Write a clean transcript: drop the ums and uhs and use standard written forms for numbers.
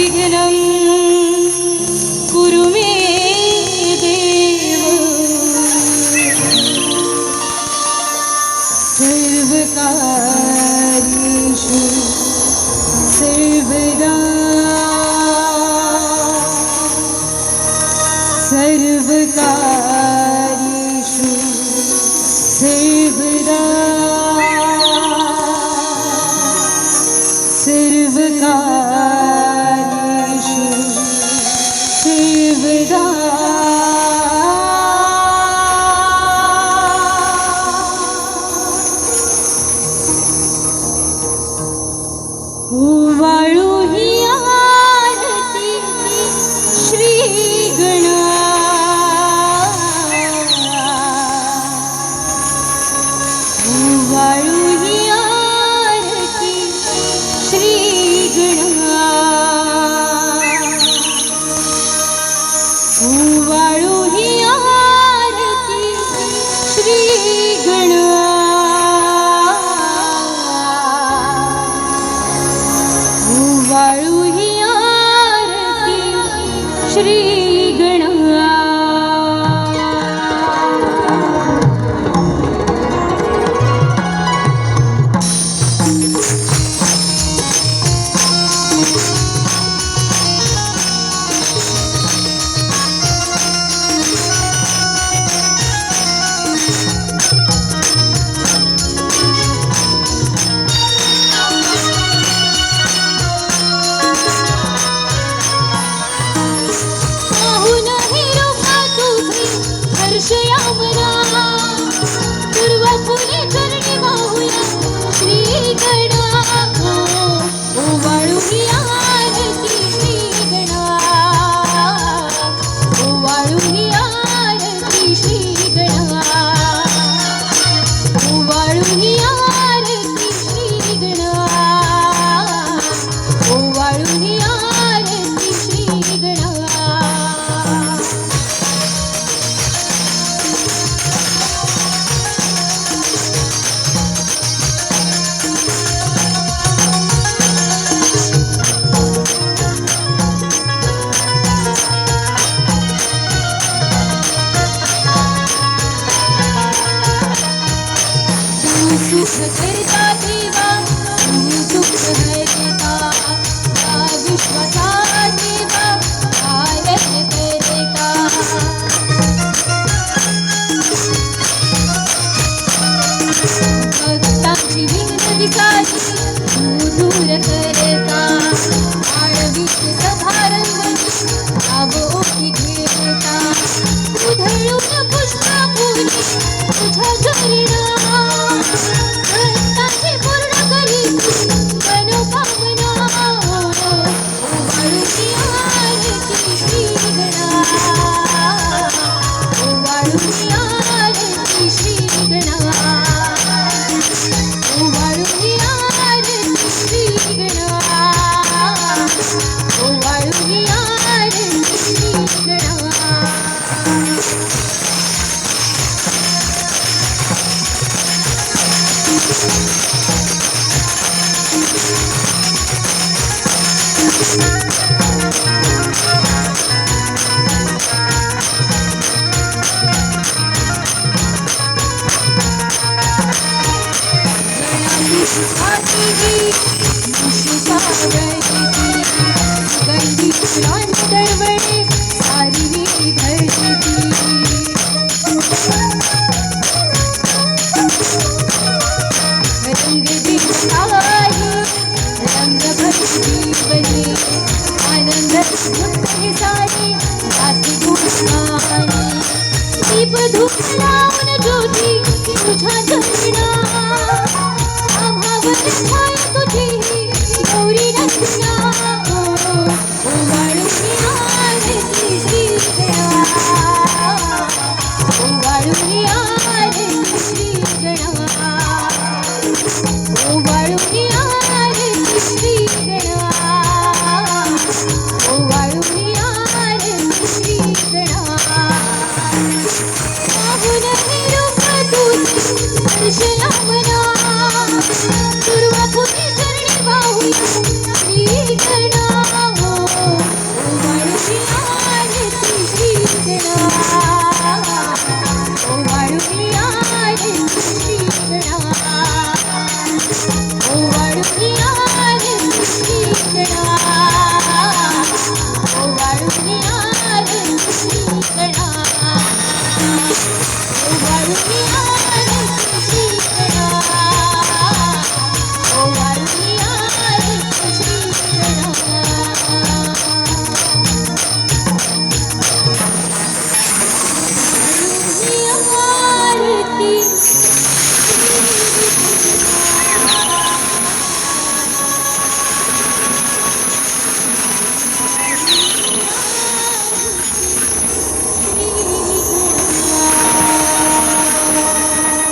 निर्विघ्नं कुरु मे देव सर्वकार्येषु सर्वदा सर्वकार्येषु सर्वदा सर्वकार्येषु सर्वदा ओवाळू ही आरती श्री गणा ओवाळू ही आरती श्री गणा ओवाळू ही आरती श्री गणा वाळू ही आरती श्री गणा हर्षयामना पूर्व फुले चरणी वाहुया श्री गणा ओवाळू ही आरती श्री गणा ओवाळू ही आरती श्री गणा ओवाळू ही आरती श्री गणा ओवाळू ही आरती श्री गणा सुख करता देवा दुःख हरता विश्वाचा देवा आरती करता भक्तांची विनविचारी दूर करता आळवीत सभारंगणी आवोही घेता उधळून पुष्पापुरी तुझ्या चरणा भक्तांची पूर्ण करी मनोकामना ओवाळू ही आरती श्री गणा ओवाळू ही आरती श्री गणा ओवाळू ही आरती श्री गणा ओवाळू ही आरती श्री गणा गणाची